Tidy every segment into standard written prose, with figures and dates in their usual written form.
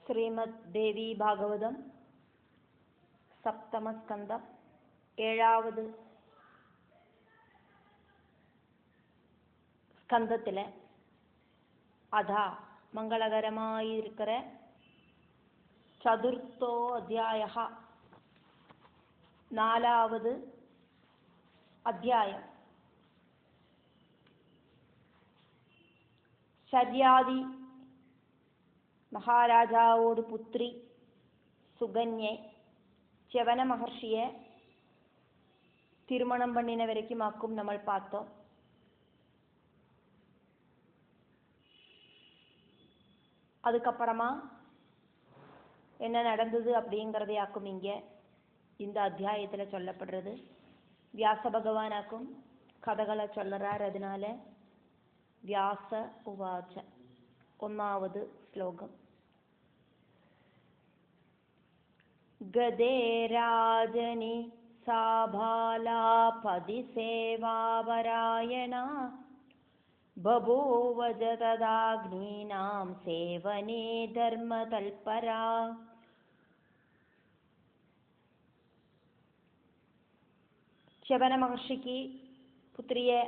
ശ്രീമദ് ദേവി ഭാഗവതം സപ്തമസ്കന്ധം 7ാவது സ്കന്ധത്തിലെ അഥാ മംഗളകരമായിരിக்கிற ചതുർത്ഥോ അധ്യായ 4ാவது അധ്യായം ശര്യാദി മഹാരാജാവോട് പുത്രി സുകന്യെ ച്യവന മഹർഷിയെ திருமணம் பண்ணின வரைக்குமாக்கும் நம்ம பார்த்தோம். அதுக்கப்புறமா என்ன நடந்தது அப்படிங்கிறதையாக்கும் இங்கே இந்த அத்தியாயத்தில் சொல்லப்படுறது. வியாச பகவானாக்கும் கதைகளை சொல்லறார். அதனால வியாச உவாச்ச 1வது ശ്ലോകം. ഗദേ രാജനി സാഭാലാപതി സേവാപരായണ ബഭൂവ തദാഗ്നീനാം സേവനേ ധർമ്മതൽപരാ. ച്യവന മഹർഷിക്ക് പുത്രിയെ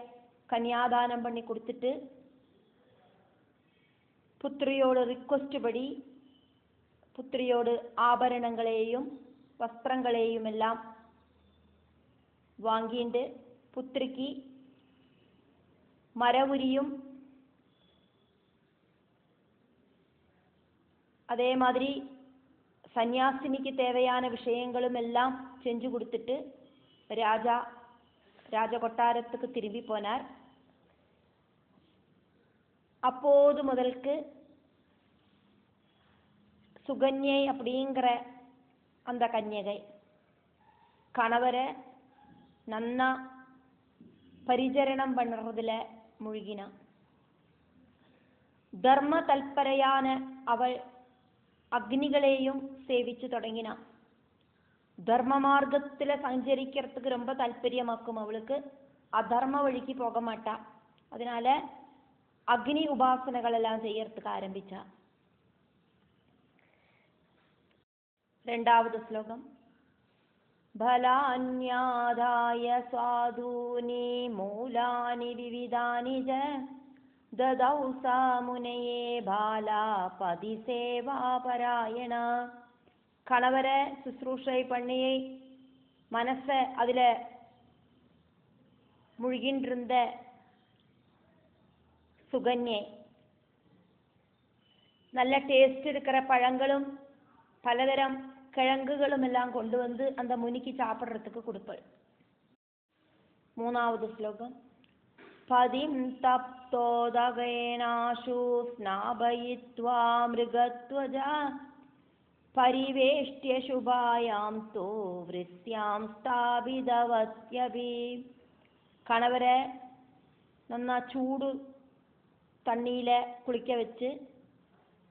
കന്യാദാനം பண்ணி കൊടുത്തിട്ട് പുത്രിയോട് റിക്വസ്റ്റ് പടി പുത്രിയോട് ആഭരണങ്ങളെയും വസ്ത്രങ്ങളെയും എല്ലാം വാങ്ങിയിട്ട് പുത്രിക്ക് മരവുരിയും അതേമാതിരി സന്യാസിനിക്ക് தேவையான விஷயங்களும் எல்லாம் செஞ்சு கொடுத்துட்டு ராஜகொட்டாரத்துக்கு திரும்பி போனார். அப்போது முதலுக்கு சுகன்யை அப்படிங்கிற அந்த கன்யகை கணவரை நன்னா பரிசரணம் பண்ணுறதுல முழுகினா. தர்ம தல்பரையான அவள் அக்னிகளையும் சேவிச்சு தொடங்கினா. தர்ம மார்க்கத்தில் சஞ்சரிக்கிறதுக்கு ரொம்ப தால்பரியமாக்கும் அவளுக்கு. அதர்ம வழிக்கு போக மாட்டா. அதனால அக்னி உபாசனைகள் எல்லாம் செய்யறதுக்கு ஆரம்பிச்சா. 2வது ശ്ലോകം. ബലാന്യാദായ സ്വാദൂനി മൂലാനി വിവിധാനി ച ദദൗ സാ മുനയേ ബാലാപതി സേവാപരായണ. கணவரை சுശ്ரூஷை பண்ணி மனசை அதில் முழுகின்றிருந்த சுகன்யை நல்ல டேஸ்ட் இருக்கிற பழங்களும் பலதரம் கிழங்குகளும் எல்லாம் கொண்டு வந்து அந்த முனிக்கு சாப்பிட்றதுக்கு கொடுப்பாள். 3வது ശ്ലോകം. பதிம் தப்தோதகேனாஷு ஸ்நாபயித்வா மிருகத்வஜா പരിവേഷ്ട്യ ശുഭായാം തോ വൃത്യാം സ്ഥാപിതവത്യപി. കണവരെ നന്നാ ചൂട് തണ്ണിയിൽ കുളിക്ക വെച്ച്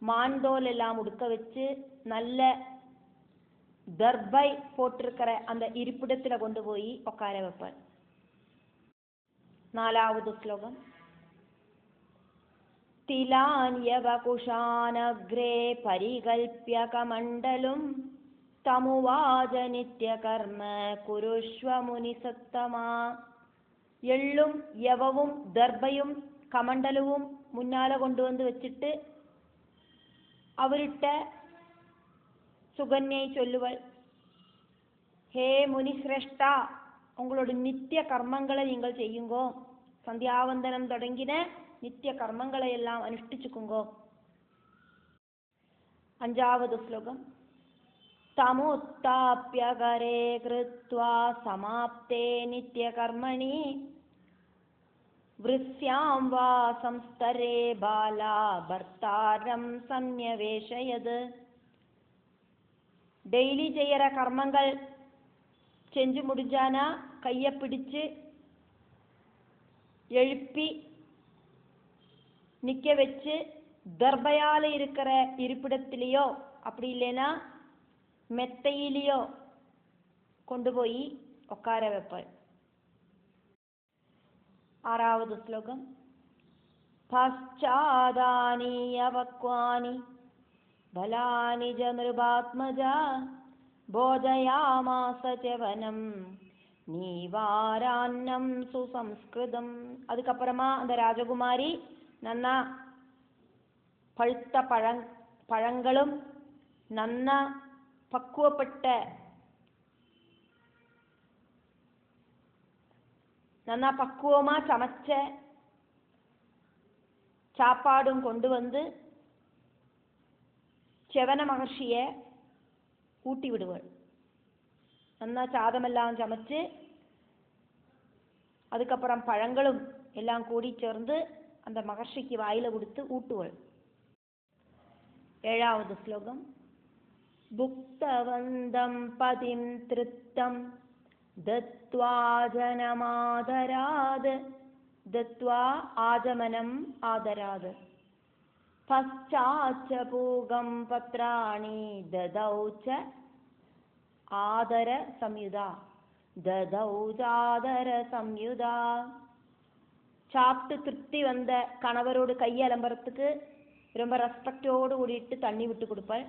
மாண்டோலெல்லாம் உடுக்க வச்சு நல்ல தர்பை போட்டிருக்கிற அந்த இருப்பிடத்தில் கொண்டு போய் உட்கார வைப்பார். 4வது ശ്ലോകം. തിലാന്യവകുശാനഗ്രേ പരികൽപ്യ കമണ്ഡലും തമുവാച നിത്യകർമ്മ കുരുഷ്വ മുനിസത്തമാ. എള്ളും യവവും ദർഭയും കമണ്ഡലവും മുന്നാലെ കൊണ്ടുവന്ന് വെച്ചിട്ട് அவர்கிட்ட சுகன்யை சொல்லுவள், ஹே முனிஸ்ரேஷ்டா, உங்களோட நித்திய கர்மங்களை நீங்கள் செய்யுங்கோ. சந்தியாவந்தனம் தொடங்கின நித்திய கர்மங்களை எல்லாம் அனுஷ்டிச்சுக்குங்கோ. 5வது ശ്ലോകം. தமுத்தாப்யகரே கிருத்வா சமாப்தே நித்திய கர்மணி വൃസ്യാം വാ സംസ്തരേ ബാലാ ഭർത്താരം സന്യവേശയത്. ഡെയിലി ചെയ്യற கர்மங்கள் செஞ்சு முடிஞ்சானா கையை பிடிச்சு எழுப்பி நிக்க வச்சு தர்பையால இருக்கிற இருப்பிடத்திலேயோ அப்படி இல்லைன்னா மெத்தையிலேயோ கொண்டு போய் உட்கார வைப்பாள். 6வது ശ്ലോകം. പശ്ചാദാനീയ വക്വാനി பலானி ஜ நிருபாத்மஜா போஜயாமாச சவனம் நீவாரான்னம் சுசம்ஸ்கிருதம். அதுக்கப்புறமா அந்த ராஜகுமாரி நன்னா பழுத்த பழங்களும் நன்னா பக்குவப்பட்ட நன்னா பக்குவமா சமைச்ச சாப்பாடும் கொண்டு வந்து செவன மகர்ஷிய ஊட்டி விடுவாள். நன்னா சாதமெல்லாம் சமைச்சு அதுக்கப்புறம் பழங்களும் எல்லாம் கூடி சேர்ந்து அந்த மகர்ஷிக்கு வாயில கொடுத்து ஊட்டுவாள். 7வது ஸ்லோகம். புக்தவந்தம் பதிம் திருத்தம் தத்வா ஜனமாதராத் தத்வா ஆஜமனம் ஆதராத் பச்சாச்ச பூகம் பத்ராணி ததௌச்ச ஆதர சம்யுதா ததௌஜாதர சம்யுதா. சாப்பிட்டு திருப்தி வந்த கணவரோடு கையலம்புறதுக்கு ரொம்ப ரெஸ்பெக்டோடு கூடிட்டு தண்ணி விட்டு கொடுப்பாள்.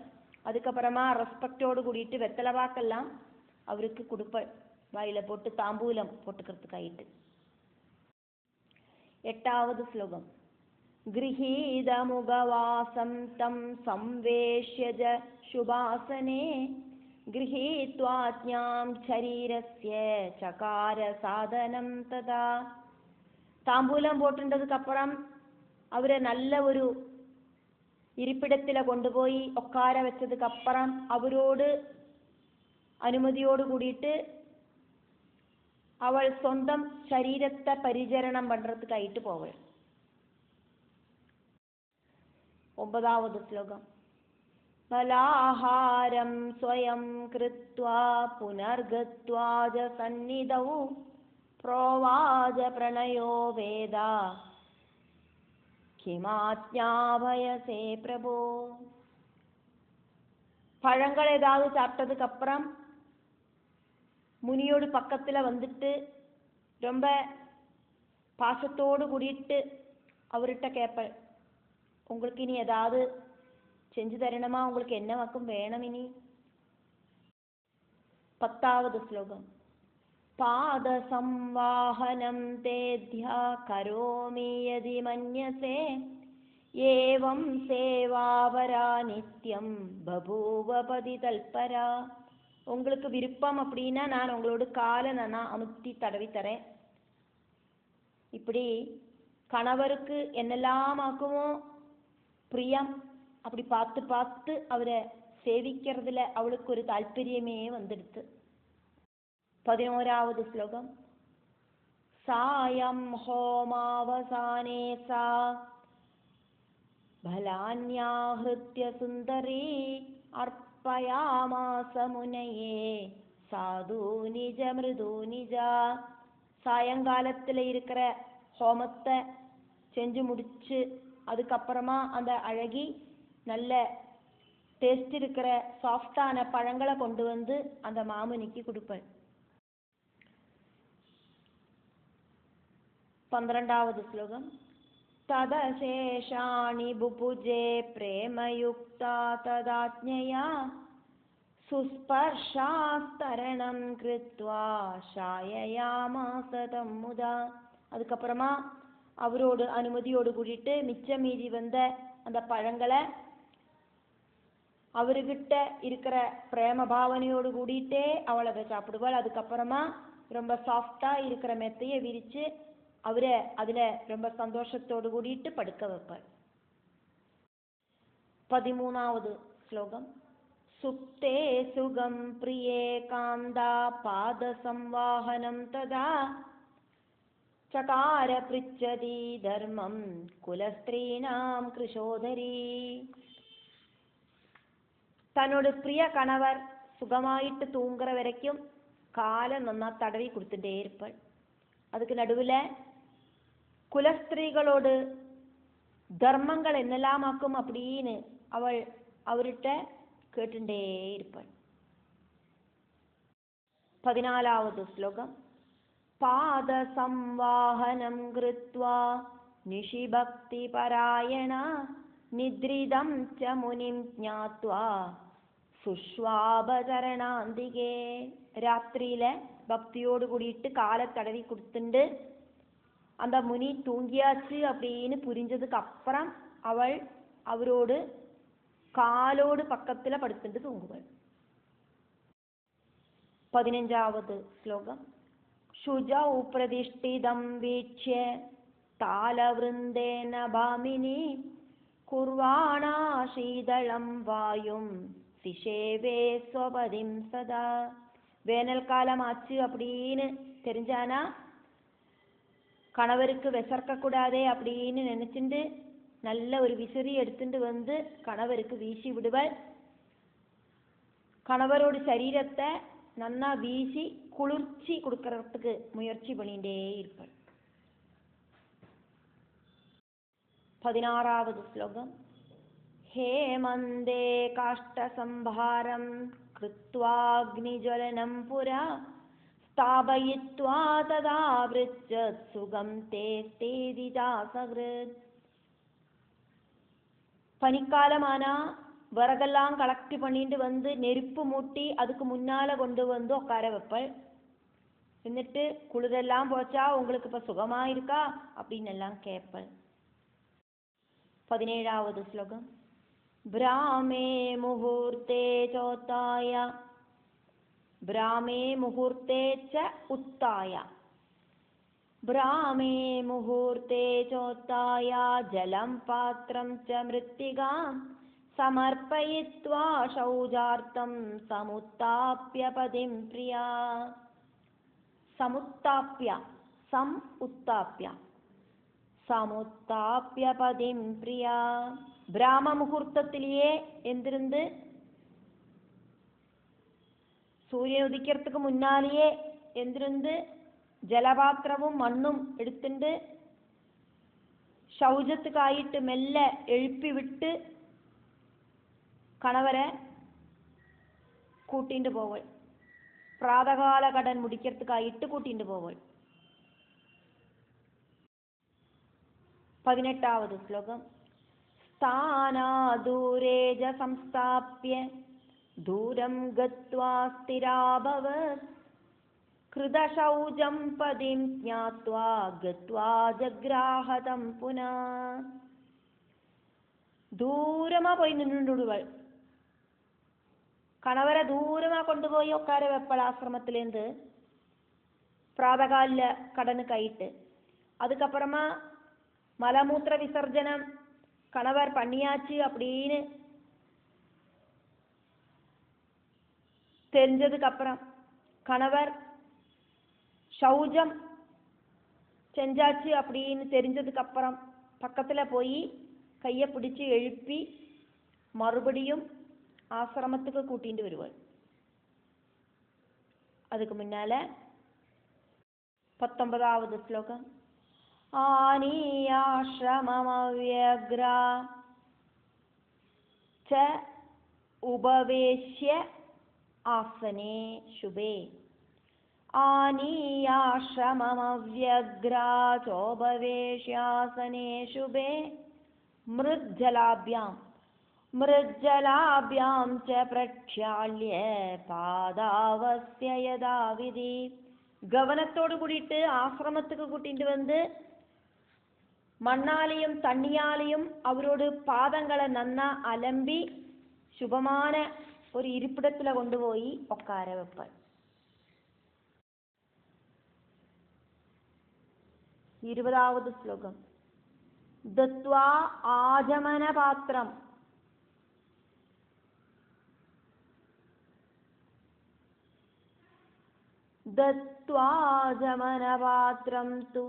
அதுக்கப்புறமா ரெஸ்பெக்டோடு கூடிட்டு வெத்தலைவாக்கெல்லாம் அவருக்கு கொடுப்பாள், வாயில போட்டு தாம்பூலம் போட்டுக்கிறதுக்கு ஆயிட்டு. 8வது ஸ்லோகம். கிரஹீத முகவாசம் தம் சம்வேஷ்யஜ சுபாசனே கிரஹீத்வாஜ்ஞாம் சரீரஸ்ய சகார சாதனம் ததா. தாம்பூலம் போட்டுன்றதுக்கு அப்புறம் அவரை நல்ல ஒரு இருப்பிடத்தில் கொண்டு போய் உட்கார வச்சதுக்கு அப்புறம் அவரோடு அனுமதியோடு கூடிட்டு அவள் சொந்தம் சரீரத்தை பரிசரணம் பண்றதுக்கு ஆயிட்டு போவள். 9வது ஸ்லோகம். பலாஹாரம் ஸ்வயம் கிருத்வா புனர்கத்வாஜ சந்நிதௌ ப்ரோவாஜ பிரணயோ வேதா கிமாத்யாபயசே பிரபோ. பழங்கள் ஏதாவது சாப்பிட்டதுக்கு அப்புறம் முனியோடு பக்கத்துல வந்துட்டு ரொம்ப பாசத்தோடு கூடிட்டு அவர்கிட்ட கேட்பள், உங்களுக்கு இனி ஏதாவது செஞ்சு தரணுமா, உங்களுக்கு என்ன வக்கம் வேணும் இனி. 10வது ஸ்லோகம். பாத சம்வாஹனம் தேத்யா கரோமி யதி மன்யசே ஏவம் சேவாவரா நித்யம் பபூவபதி தல்பரா. உங்களுக்கு விருப்பம் அப்படின்னா நான் உங்களோட காலை நான் அமுத்தி தடவி தரேன். இப்படி கணவருக்கு என்னெல்லாம் ஆக்குமோ பிரியம் அப்படி பார்த்து பார்த்து அவரை சேவிக்கிறதுல அவளுக்கு ஒரு தால்பரியமே வந்துடுத்து. 11வது ஸ்லோகம். சாயம் ஹோமாவசானே சா பலான்யாஹ்ருத்ய சுந்தரி அர்ப்பயாமாச முனையே சாது நிஜ மிருது நிஜா. சாயங்காலத்தில் இருக்கிற ஹோமத்தை செஞ்சு முடிச்சு அதுக்கப்புறமா அந்த அழகி நல்ல டேஸ்ட் இருக்கிற சாஃப்டான பழங்களை கொண்டு வந்து அந்த மாமுனிக்கு கொடுப்பாள். 12வது ஸ்லோகம். ததசேஷாணி புபுஜே பிரேமயுக்தா ததாஜ்ஞயா சுஸ்பர்ஷாஸ்தரணம் கிருத்வா ஷாயயாமாஸ தம்முதா. அதுக்கப்புறமா அவரோடு அனுமதியோடு கூட்டிட்டு மிச்சம் மீதி வந்த அந்த பழங்களை அவர்கிட்ட இருக்கிற பிரேம பாவனையோடு கூடிட்டே அவளை அதை சாப்பிடுவாள். அதுக்கப்புறமா ரொம்ப சாஃப்டா இருக்கிற மெத்தையை விரிச்சு அவரை அதுல ரொம்ப சந்தோஷத்தோடு கூடிட்டு படுக்க வைப்பாள். 13வது ஸ்லோகம். சுப்தே சுகம் பிரியே காந்தா பாத சம்வாஹனம் ததா சகார பிரிச்சதி தர்மம் குலஸ்திரீனாம் கிருஷோதரி. தன்னோட பிரிய கணவர் சுகமாயிட்டு தூங்குற வரைக்கும் காலை நன்னா தடவி கொடுத்துட்டே இருப்பாள். அதுக்கு நடுவில் குலஸ்திரீகளோடு தர்மங்கள் என்னெல்லாம் ஆக்கும் அப்படின்னு அவள் அவர்கிட்ட கேட்டுட்டே இருப்பாள். 14வது ஸ்லோகம். பாத சம்வாஹனம் கிருத்வா நிஷிபக்தி பராயணா നിദ്രിതം ച മുനിം ജ്ഞാത്വാ സുഷ്വാപചരണാന്തികേ. രാത്രിയിലെ பக்தியோடு கூடிட்டு காலை தடவி கொடுத்துண்டு அந்த முனி தூங்கியாச்சு அப்படின்னு புரிஞ்சதுக்கு அப்புறம் அவள் அவரோடு காலோடு பக்கத்துல படுத்துட்டு தூங்குவாள். 15வது ஸ்லோகம். शुजौ प्रतिष्ठितं वीक्ष्य तालवृन्देन भामिनी कुर्वाणा शीतलं वायुं सिषेवे स्वपदिं सदा. வேனல் காலம் ஆச்சு அப்படின்னு தெரிஞ்சானா கணவருக்கு விசர்க்க கூடாதே அப்படின்னு நினைச்சுட்டு நல்ல ஒரு விசிறி எடுத்துட்டு வந்து கணவருக்கு வீசி விடுவாள். கணவரோட சரீரத்தை நன்னா வீசி குளிர்ச்சி கொடுக்கறதுக்கு முயற்சி பண்ணிட்டே இருப்பாள். 16வது ஸ்லோகம். हेमन्दे काष्ठसंभारं कृत्वाग्निज्वलनं पुरा स्थापयित्वा तदा पृच्छत् सुगं ते तेदिता सकृत्. பனிக்காலமானா விறகெல்லாம் கலெக்ட் பண்ணிட்டு வந்து நெருப்பு மூட்டி அதுக்கு முன்னால கொண்டு வந்து உட்கார வைப்பள். എന്നിട്ട് குளிரெல்லாம் போச்சா, உங்களுக்கு இப்ப சுகமா இருக்கா அப்படின்னு எல்லாம் கேட்பள். 17வது ஸ்லோகம். ब्राह्मे मुहूर्ते चोत्थाय ब्राह्मे मुहूर्ते च उत्थाय ब्राह्मे मुहूर्ते चोत्थाय जलं पात्रं च मृत्तिकां समर्पयित्वा शौचार्थं समुत्थाप्य पदिं प्रिया. समुत्थाप्य सम उत्थाप्य समुत्थाप्य पदिं प्रिया. பிராம முகூர்த்தத்திலேயே எந்திருந்து சூரியன் உதிக்கிறதுக்கு முன்னாலேயே எந்திருந்து ஜலபாத்திரமும் மண்ணும் எடுத்துட்டு ஷௌஜத்துக்காயிட்டு மெல்ல எழுப்பி விட்டு கணவரை கூட்டிட்டு போவள். பிராதகால கடன் முடிக்கிறதுக்காயிட்டு கூட்டிட்டு போவள். 18வது ஸ்லோகம். स्थानादूरे च संस्थाप्य दूरं गत्वा स्थिराभवत् कृतशौचं पदिं ज्ञात्वा गत्वा जग्राहतं पुनः. தூரமா போய் நின்றுடுவள். கணவரை தூரமா கொண்டு போய் உட்கார வைப்பள் ஆசிரமத்திலேருந்து பிராதகால கடனுக்கு ஆயிட்டு. அதுக்கப்புறமா மலமூத்திர விசர்ஜனம் கணவர் பண்ணியாச்சு அப்படின்னு தெரிஞ்சதுக்கு அப்புறம் கணவர் ஷௌஜம் செஞ்சாச்சு அப்படின்னு தெரிஞ்சதுக்கு அப்புறம் பக்கத்துல போய் கையை பிடிச்சு எழுப்பி மறுபடியும் ஆசிரமத்துக்கு கூட்டிட்டு வருவாள். அதுக்கு முன்னால 19வது ஸ்லோகம். आनीयाश्रममव्यग्रा च उपवेश्य आसने शुभे. आनीयाश्रममव्यग्रा चोपवेश्यासने शुभे मृज्जलाभ्यां च प्रक्षाल्य पादावस्य यदाविधि. கவனத்தோடு கூட்டிட்டு ஆசிரமத்துக்கு கூட்டிட்டு வந்து மண்ணாலையும் தண்ணியாலையும் அவரோட பாதங்களை நன்னா அலம்பி சுபமான ஒரு இருப்பிடத்துல கொண்டு போய் உட்கார வைப்பாள். 20வது ஸ்லோகம். தத்வா ஆஜமன பாத்திரம் दत्त्वाजमन पात्रं तु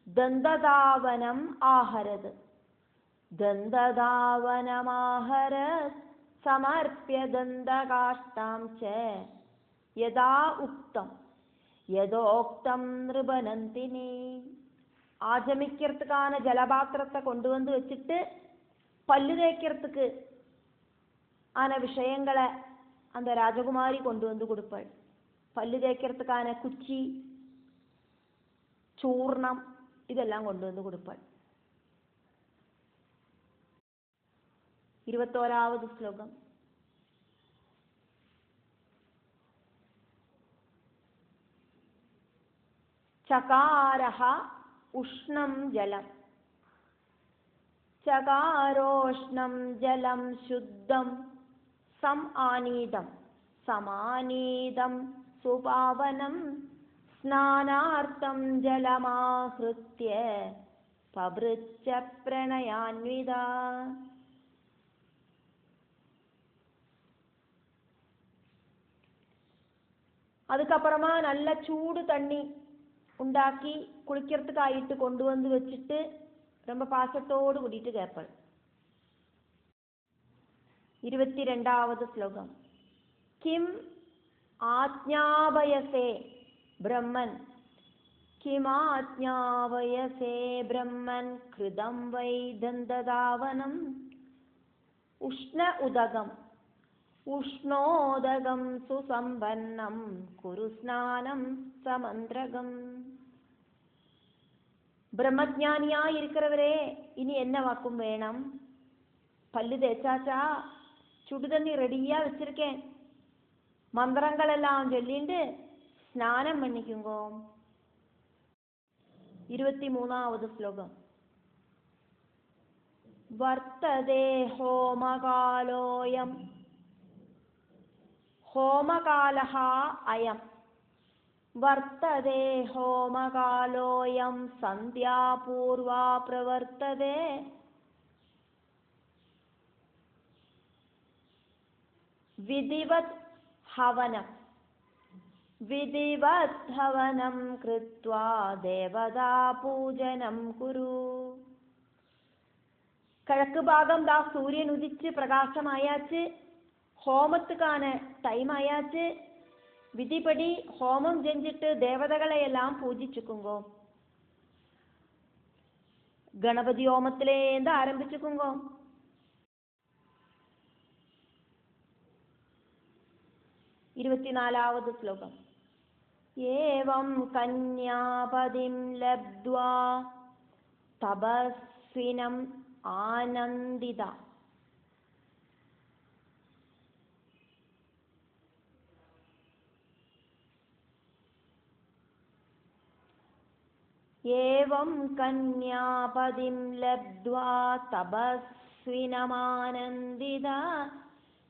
दन्तधावनम् आहरत्. दन्तधावनमाहरत् समर्प्य दन्तकाष्ठां च यदा उक्तं यदोक्तं नृपनन्दिनी. ஆஜமிக்கிறதுக்கான ஜலபாத்திரத்தை கொண்டு வந்து வச்சுட்டு பல்லு தேய்க்கிறதுக்கு ஆன விஷயங்களை அந்த ராஜகுமாரி கொண்டு வந்து கொடுப்பாள். பல்லு தேய்க்கிறதுக்கான குச்சி, சூர்ணம் இதெல்லாம் கொண்டு வந்து கொடுப்பாள். 21வது ஸ்லோகம். चकारः उष्णं जलम् चकारोष्णं जलं शुद्धं समानीदं सुपावनं स्नानार्थं जलमाहृत्य पवृच्च प्रणयान्विता. அதுக்கப்புறமா நல்ல சூடு தண்ணி உண்டாக்கி குளிக்கிறதுக்காயிட்டு கொண்டு வந்து வச்சுட்டு ரொம்ப பாசத்தோடு கூட்டிட்டு கேட்பாள். 22வது ஸ்லோகம். கிம் ஆஜ்ஞாபயசே பிரம்மன் கிமாஜ்ஞாபயசே பிரம்மன் கிருதம் வை தந்ததாவனம் உஷ்ண உதகம் உஷ்ணோதகம் சுசம்பன்னம் குரு ஸ்நானம் சமந்திரகம். பிரம்மஜானியா இருக்கிறவரே, இனி என்ன வாக்கும் வேணும்? பல்லு தேய்ச்சாச்சா? சுடுதண்ணி ரெடியா வச்சிருக்கேன், மந்திரங்கள் எல்லாம் சொல்லிட்டு ஸ்நானம் பண்ணிக்குங்கோ. 23வது ஸ்லோகம். வர்த்ததே ஹோமகாலோயம் ஹோமகாலஹ அயம் வர்த்ததே ஹோமகாலோயம் சந்தியா பூர்வா பிரவர்த்ததே விதிவத் ஹவனம் கிருத்வா தேவதா பூஜனம் குரு. கிழக்கு பாகம் தான் சூரியன் உதிச்சு பிரகாசமாயாச்சு, ஹோமத்துக்கான டைம் ஆயாச்சு. விதிப்படி ஹோமம் செஞ்சுட்டு தேவதைகளை எல்லாம் பூஜிச்சுக்குங்கோ. கணபதி ஹோமத்திலேருந்து ஆரம்பிச்சுக்குங்கோ. 24வது ஸ்லோகம். ஏவம் கன்யாபதிம் லப்த்வா தபஸ்வினம் ஆனந்திதா. ஏவம் கன்யாபதிம் லப்த்வா தபஸ்வினமானந்திதா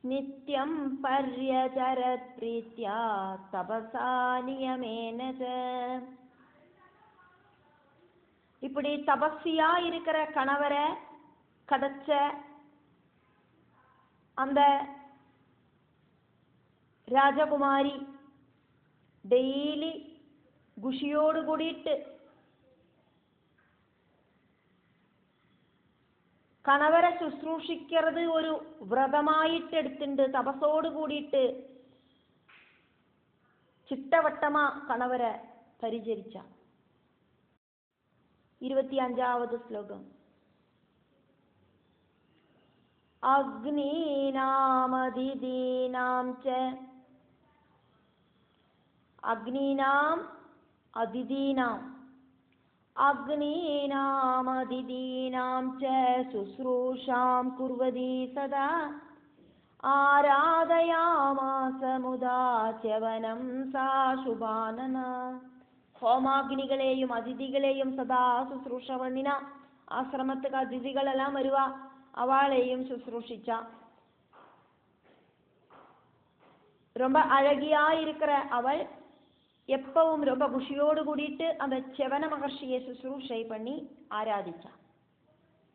நித்யம் பர்யசரத் ப்ரீத்யா தபசா நியமேன ச. இப்படி தபஸ்வியா இருக்கிற கணவரை கிடைச்ச அந்த ராஜகுமாரி டெய்லி குஷியோடு கூடிட்டு കണവരെ ശുശ്രൂഷിക്കുന്നത് ഒരു വ്രതമായിട്ട് എടുത്തിണ്ട്, തപസ്സോട് കൂടിയിട്ട് ചിട്ടവട്ടമാ കണവരെ പരിചരിച്ച. 25வது ശ്ലോകം. അഗ്നീനാമദിദീനാം ച അഗ്നീനാം അതിദീനാം അഗ്നീനാമദിദീനാം ച ശുശ്രൂഷാം കുർവതി സദാ ആരാധയാമാസ മുദാ ച്യവനം സാ ശുഭാനന. ഹോമാഗ്നികളെയും അതിഥികളെയും സദാ ശുശ്രൂഷ പണിന. ആശ്രമத்துக்கு അതിഥികളെല്ലാം വരുവ, அவளையும் ശുശ്രൂഷിച്ച ரொம்ப அழகியா இருக்கிற அவள் எப்பவும் ரொம்ப குஷியோடு கூடிட்டு அந்த செவன மகர்ஷியை சுசுரூஷை பண்ணி ஆராதிச்சா.